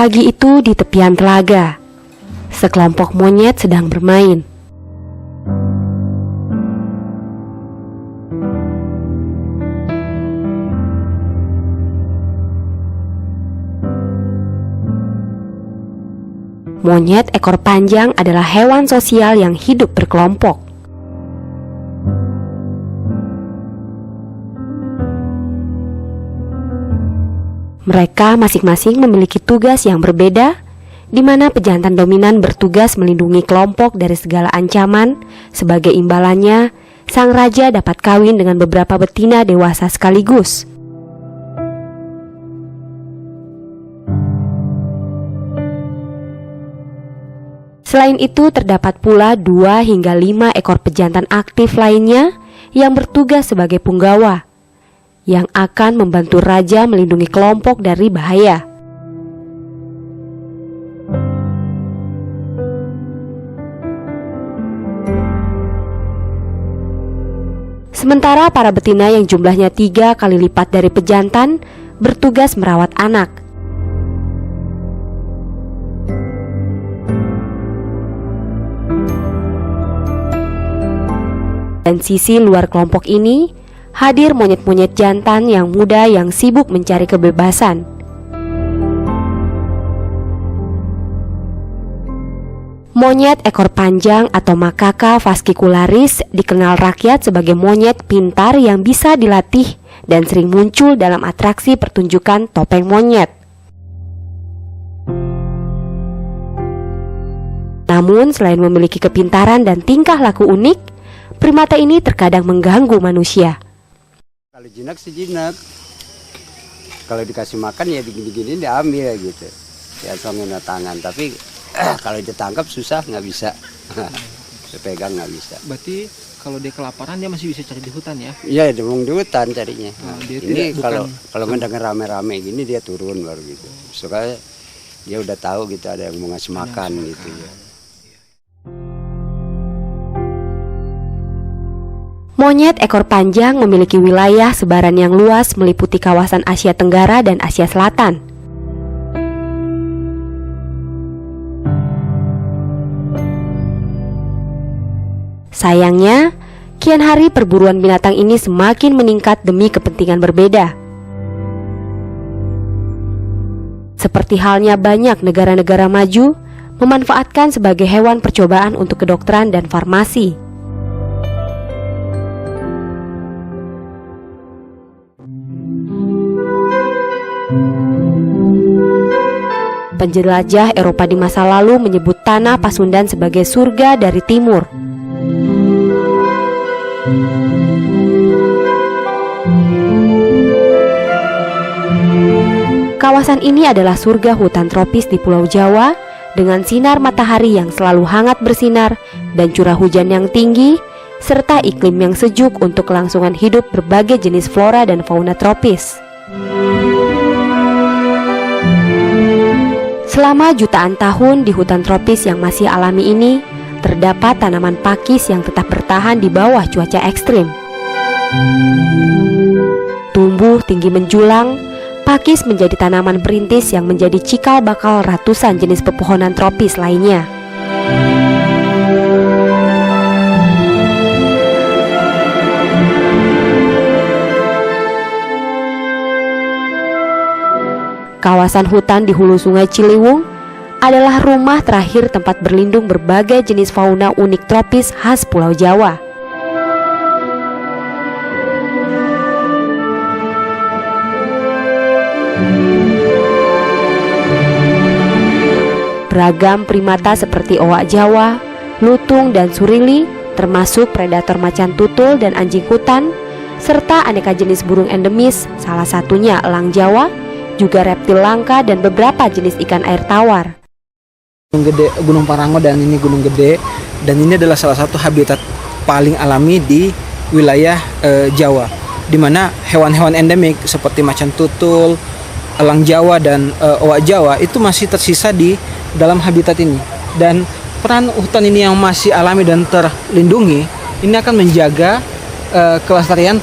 Pagi itu di tepian telaga, sekelompok monyet sedang bermain. Monyet ekor panjang adalah hewan sosial yang hidup berkelompok. Mereka masing-masing memiliki tugas yang berbeda, di mana pejantan dominan bertugas melindungi kelompok dari segala ancaman. Sebagai imbalannya, sang raja dapat kawin dengan beberapa betina dewasa sekaligus. Selain itu, terdapat pula 2 hingga 5 ekor pejantan aktif lainnya yang bertugas sebagai punggawa, yang akan membantu raja melindungi kelompok dari bahaya. Sementara para betina yang jumlahnya 3 kali lipat dari pejantan bertugas merawat anak. Dan sisi luar kelompok ini hadir monyet-monyet jantan yang muda yang sibuk mencari kebebasan. Monyet ekor panjang atau Macaca fascicularis dikenal rakyat sebagai monyet pintar yang bisa dilatih dan sering muncul dalam atraksi pertunjukan topeng monyet. Namun selain memiliki kepintaran dan tingkah laku unik, primata ini terkadang mengganggu manusia. Kalau jinak sih jinak, kalau dikasih makan ya begini-gini diambil gitu, ya songin tangan. Tapi kalau ditangkap susah, nggak bisa, dipegang nggak bisa. Berarti kalau dia kelaparan dia masih bisa cari di hutan ya? Iya, di hutan carinya. Ini kalau mendengar rame-rame gini dia turun baru gitu. Soalnya dia udah tahu gitu ada yang mau ngasih makan gitu ya. Monyet ekor panjang memiliki wilayah sebaran yang luas meliputi kawasan Asia Tenggara dan Asia Selatan. Sayangnya, kian hari perburuan binatang ini semakin meningkat demi kepentingan berbeda. Seperti halnya banyak negara-negara maju memanfaatkan sebagai hewan percobaan untuk kedokteran dan farmasi. Penjelajah Eropa di masa lalu menyebut tanah Pasundan sebagai surga dari timur. Kawasan ini adalah surga hutan tropis di Pulau Jawa dengan sinar matahari yang selalu hangat bersinar dan curah hujan yang tinggi, serta iklim yang sejuk untuk kelangsungan hidup berbagai jenis flora dan fauna tropis. Selama jutaan tahun di hutan tropis yang masih alami ini, terdapat tanaman pakis yang tetap bertahan di bawah cuaca ekstrim. Tumbuh tinggi menjulang, pakis menjadi tanaman perintis yang menjadi cikal bakal ratusan jenis pepohonan tropis lainnya. Kawasan hutan di hulu Sungai Ciliwung adalah rumah terakhir tempat berlindung berbagai jenis fauna unik tropis khas Pulau Jawa. Beragam primata seperti oak Jawa, lutung, dan surili, termasuk predator macan tutul dan anjing hutan, serta aneka jenis burung endemis, salah satunya elang Jawa, juga reptil langka dan beberapa jenis ikan air tawar. Gunung Gede, Gunung Parango, dan ini Gunung Gede, dan ini adalah salah satu habitat paling alami di wilayah Jawa, di mana hewan-hewan endemik seperti macan tutul, elang Jawa, dan oak Jawa itu masih tersisa di dalam habitat ini. Dan peran hutan ini yang masih alami dan terlindungi ini akan menjaga kelestarian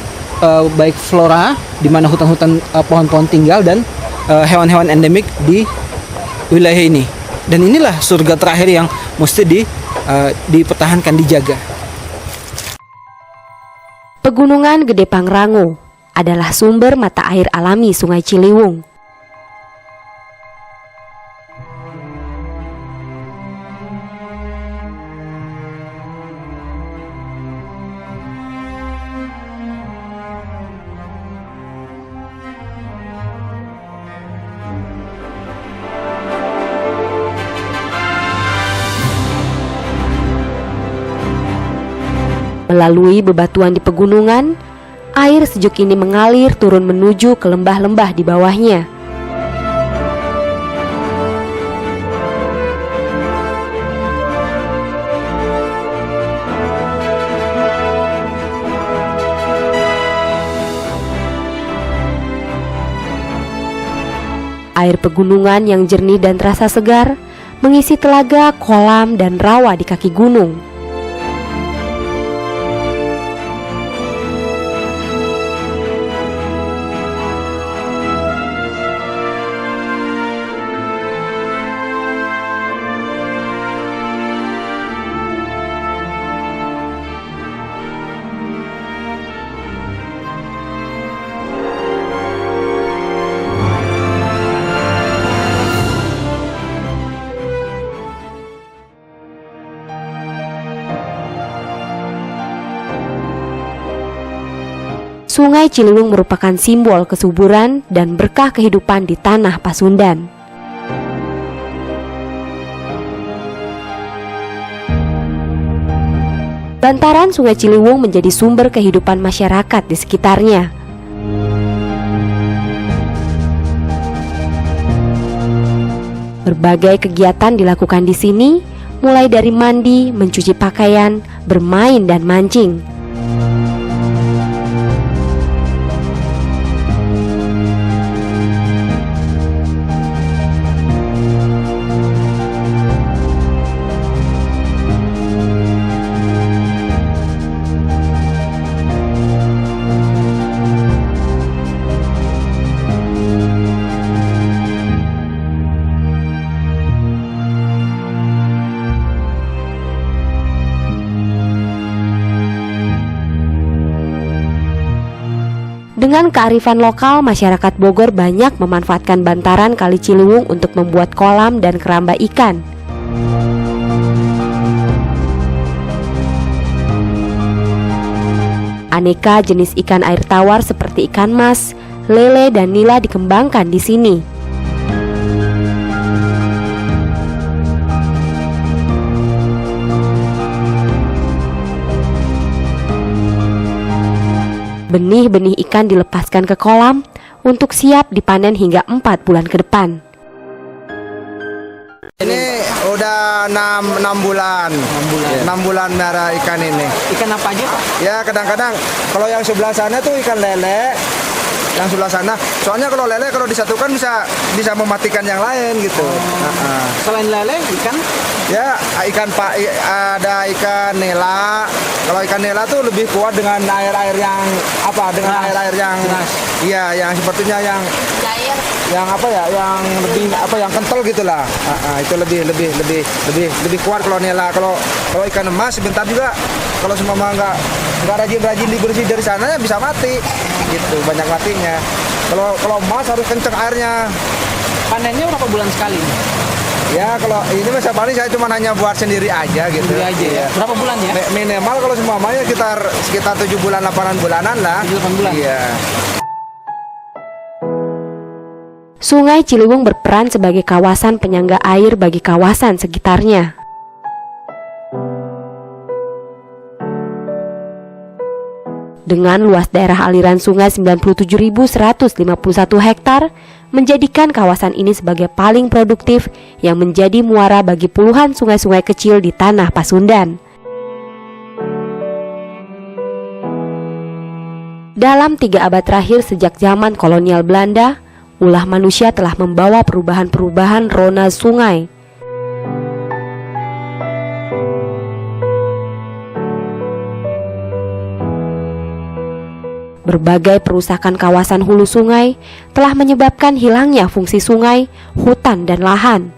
baik flora di mana hutan-hutan pohon-pohon tinggal dan hewan-hewan endemik di wilayah ini. Dan inilah surga terakhir yang mesti dipertahankan, dijaga. Pegunungan Gede Pangrango adalah sumber mata air alami Sungai Ciliwung. Melalui bebatuan di pegunungan, air sejuk ini mengalir turun menuju ke lembah-lembah di bawahnya. Air pegunungan yang jernih dan terasa segar mengisi telaga, kolam, dan rawa di kaki gunung. Sungai Ciliwung merupakan simbol kesuburan dan berkah kehidupan di tanah Pasundan. Bantaran Sungai Ciliwung menjadi sumber kehidupan masyarakat di sekitarnya. Berbagai kegiatan dilakukan di sini, mulai dari mandi, mencuci pakaian, bermain, dan mancing. Dengan kearifan lokal, masyarakat Bogor banyak memanfaatkan bantaran Kali Ciliwung untuk membuat kolam dan keramba ikan. Aneka jenis ikan air tawar seperti ikan mas, lele, dan nila dikembangkan di sini. Benih-benih ikan dilepaskan ke kolam untuk siap dipanen hingga 4 bulan ke depan. Ini udah 6 bulan. 6 bulan merah ikan ini. Ikan apa aja, Pak? Ya kadang-kadang kalau yang sebelah sana tuh ikan lele, yang sebelah sana. Soalnya kalau lele kalau disatukan bisa mematikan yang lain gitu. Selain lele, ikan? Ya ikan pak, ada ikan nela. Kalau ikan nela tuh lebih kuat dengan air-air yang apa? Dengan air-air yang, iya, yang sepertinya yang apa ya? Yang lebih apa? Yang kental gitulah. Itu lebih kuat kalau nela. Kalau ikan emas sebentar juga. Kalau semua nggak rajin dibersih dari sana ya bisa mati. Gitu, banyak matinya. Kalau emas harus kenceng airnya. Panennya berapa bulan sekali? Ya kalau ini masa paling saya cuma hanya buat sendiri aja gitu. Sendiri aja ya. Berapa bulan ya? Minimal kalau semuanya sekitar 7 bulan 8 bulanan lah. 7-8 bulan. Iya. Sungai Ciliwung berperan sebagai kawasan penyangga air bagi kawasan sekitarnya. Dengan luas daerah aliran sungai 97.151 hektar, menjadikan kawasan ini sebagai paling produktif yang menjadi muara bagi puluhan sungai-sungai kecil di tanah Pasundan. Dalam 3 abad terakhir sejak zaman kolonial Belanda, ulah manusia telah membawa perubahan-perubahan rona sungai. Berbagai perusakan kawasan hulu sungai telah menyebabkan hilangnya fungsi sungai, hutan, dan lahan.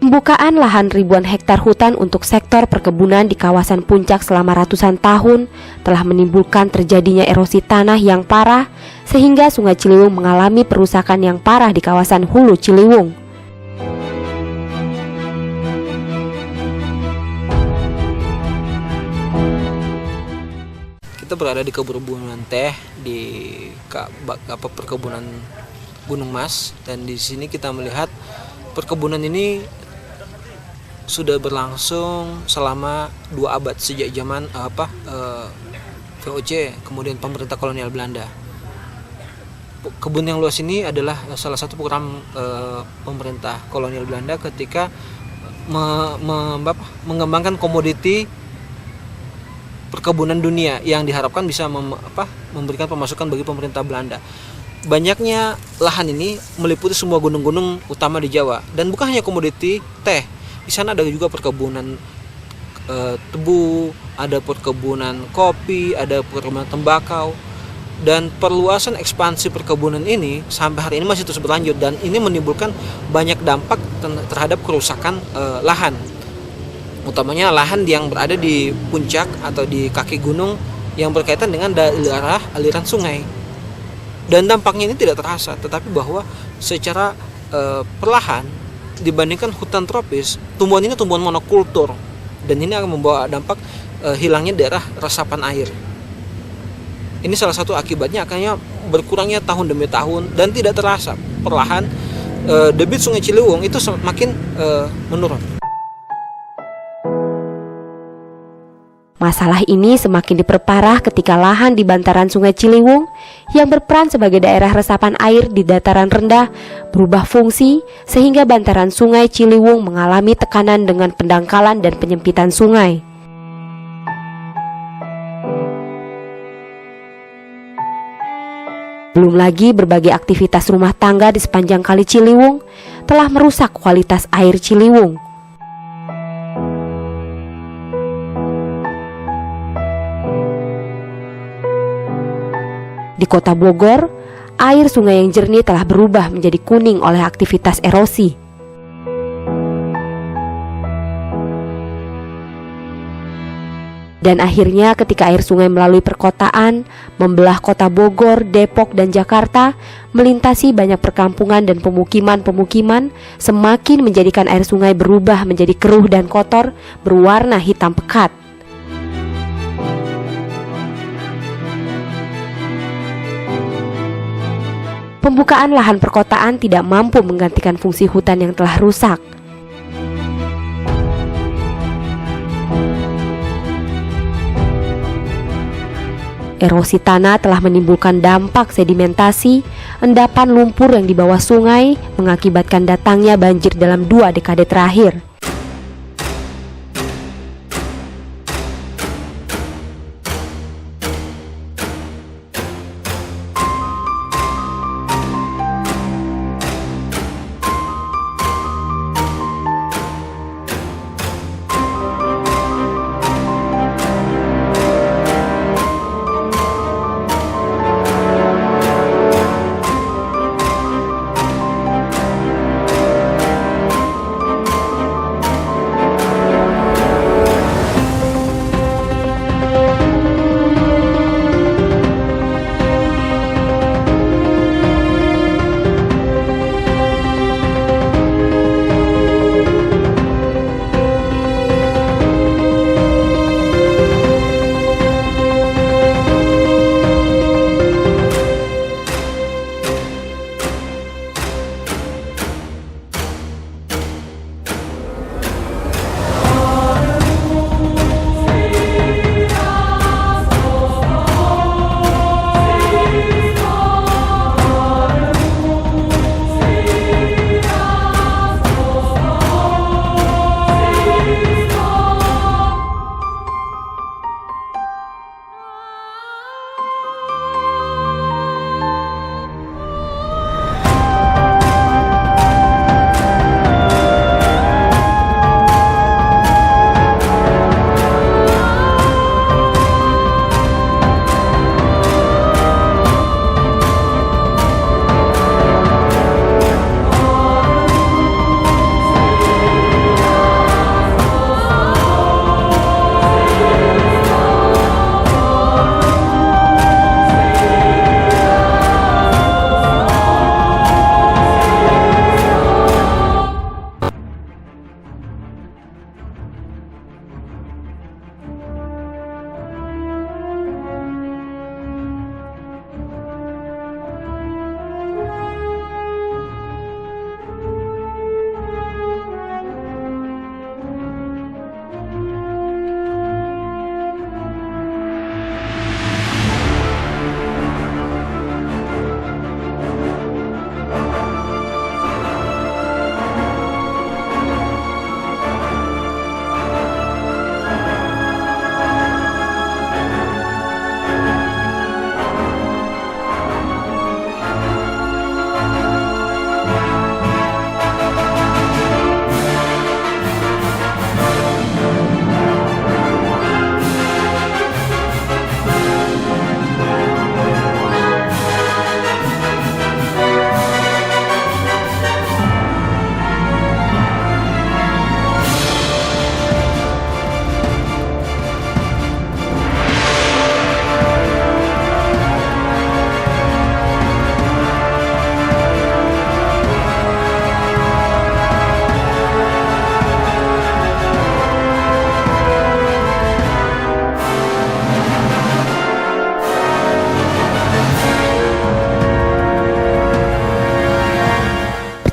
Pembukaan lahan ribuan hektar hutan untuk sektor perkebunan di kawasan puncak selama ratusan tahun telah menimbulkan terjadinya erosi tanah yang parah sehingga Sungai Ciliwung mengalami perusakan yang parah di kawasan hulu Ciliwung. Kita berada di perkebunan teh di perkebunan Gunung Mas, dan di sini kita melihat perkebunan ini sudah berlangsung selama 2 abad sejak zaman VOC, kemudian pemerintah kolonial Belanda. Kebun yang luas ini adalah salah satu program pemerintah kolonial Belanda ketika mengembangkan komoditi perkebunan dunia yang diharapkan bisa memberikan pemasukan bagi pemerintah Belanda. Banyaknya lahan ini meliputi semua gunung-gunung utama di Jawa, dan bukan hanya komoditi teh. Di sana ada juga perkebunan tebu, ada perkebunan kopi, ada perkebunan tembakau, dan perluasan ekspansi perkebunan ini sampai hari ini masih terus berlanjut, dan ini menimbulkan banyak dampak terhadap kerusakan lahan, utamanya lahan yang berada di puncak atau di kaki gunung yang berkaitan dengan daerah aliran sungai. Dan dampaknya ini tidak terasa, tetapi bahwa secara perlahan dibandingkan hutan tropis, tumbuhan ini tumbuhan monokultur, dan ini akan membawa dampak hilangnya daerah resapan air. Ini salah satu akibatnya akhirnya berkurangnya tahun demi tahun, dan tidak terasa perlahan debit Sungai Ciliwung itu semakin menurun. Masalah ini semakin diperparah ketika lahan di bantaran Sungai Ciliwung yang berperan sebagai daerah resapan air di dataran rendah berubah fungsi sehingga bantaran Sungai Ciliwung mengalami tekanan dengan pendangkalan dan penyempitan sungai. Belum lagi berbagai aktivitas rumah tangga di sepanjang Kali Ciliwung telah merusak kualitas air Ciliwung. Di Kota Bogor, air sungai yang jernih telah berubah menjadi kuning oleh aktivitas erosi. Dan akhirnya ketika air sungai melalui perkotaan, membelah Kota Bogor, Depok, dan Jakarta, melintasi banyak perkampungan dan pemukiman-pemukiman, semakin menjadikan air sungai berubah menjadi keruh dan kotor, berwarna hitam pekat. Pembukaan lahan perkotaan tidak mampu menggantikan fungsi hutan yang telah rusak. Erosi tanah telah menimbulkan dampak sedimentasi, endapan lumpur yang di bawah sungai, mengakibatkan datangnya banjir dalam 2 dekade terakhir.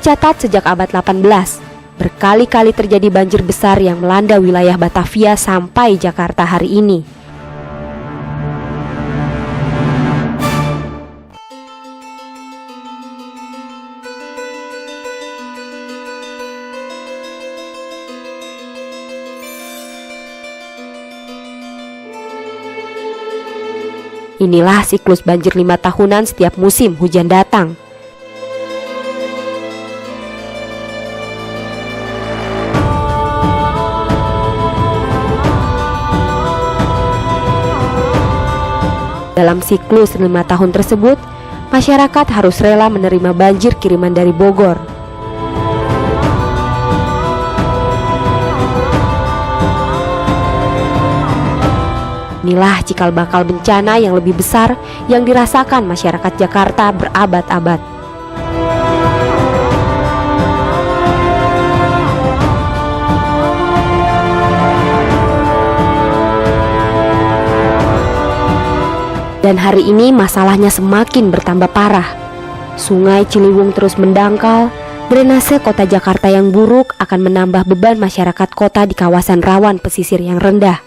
Tercatat sejak abad 18, berkali-kali terjadi banjir besar yang melanda wilayah Batavia sampai Jakarta hari ini. Inilah siklus banjir 5 tahunan setiap musim hujan datang. Dalam siklus 5 tahun tersebut, masyarakat harus rela menerima banjir kiriman dari Bogor. Inilah cikal bakal bencana yang lebih besar yang dirasakan masyarakat Jakarta berabad-abad. Dan hari ini masalahnya semakin bertambah parah. Sungai Ciliwung terus mendangkal, drainase kota Jakarta yang buruk akan menambah beban masyarakat kota di kawasan rawan pesisir yang rendah.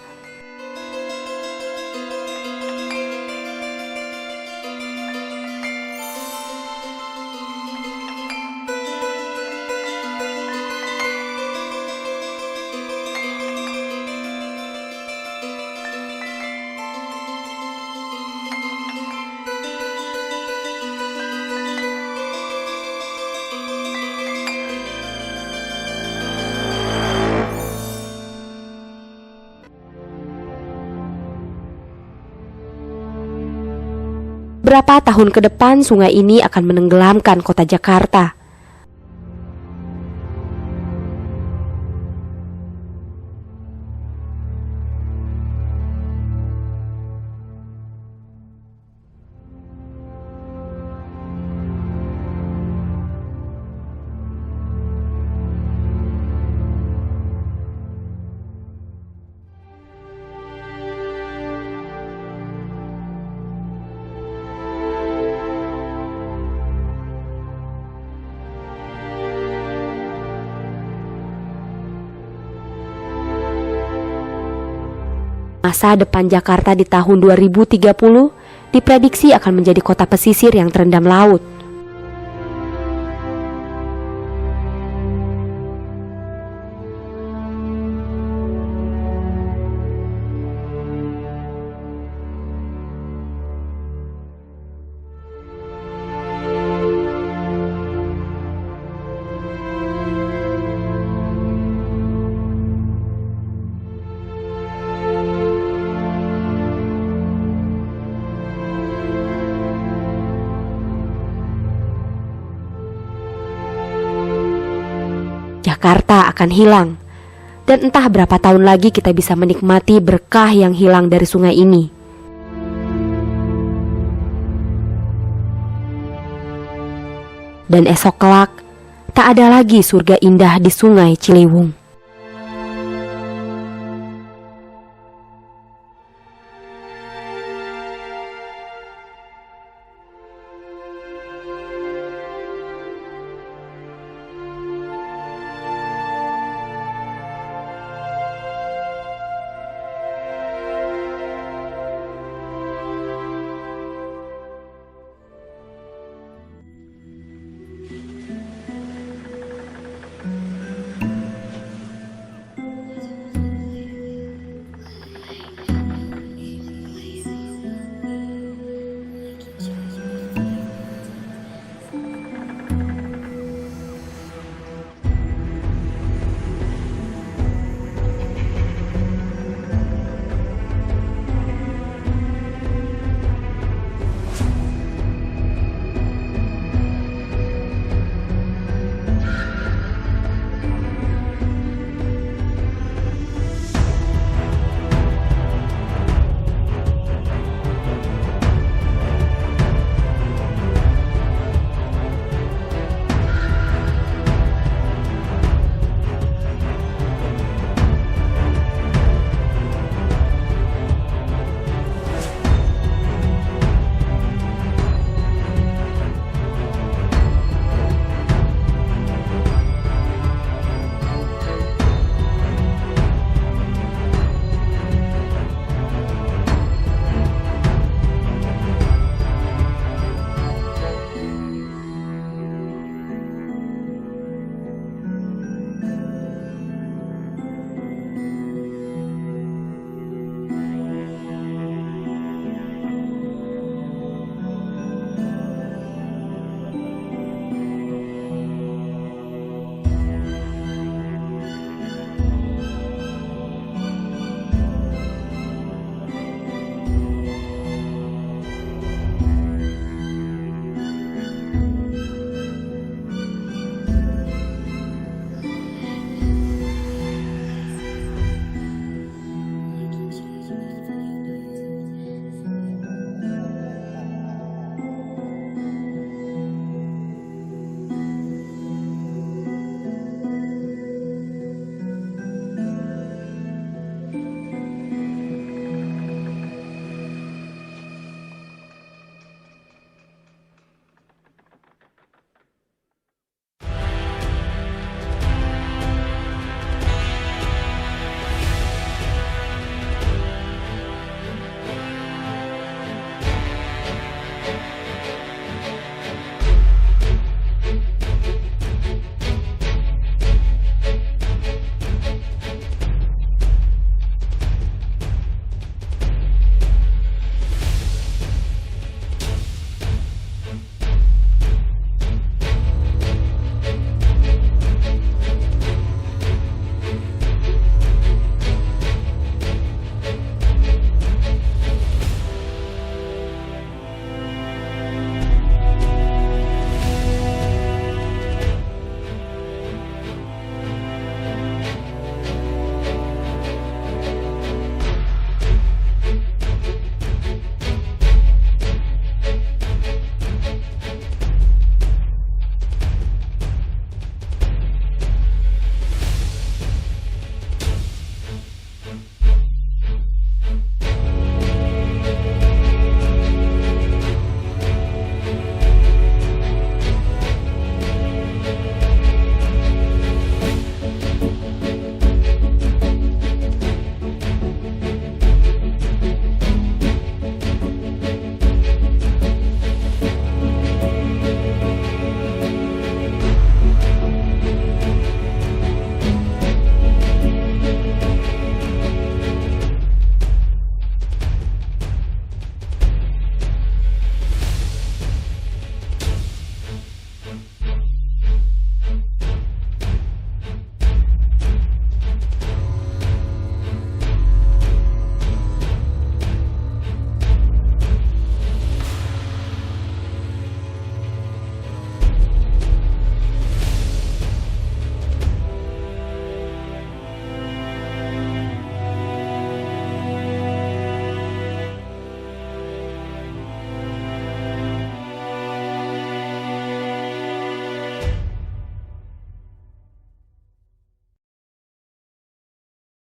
Berapa tahun ke depan sungai ini akan menenggelamkan kota Jakarta. Masa depan Jakarta di tahun 2030 diprediksi akan menjadi kota pesisir yang terendam laut. Jakarta akan hilang, dan entah berapa tahun lagi kita bisa menikmati berkah yang hilang dari sungai ini. Dan esok kelak, tak ada lagi surga indah di Sungai Ciliwung.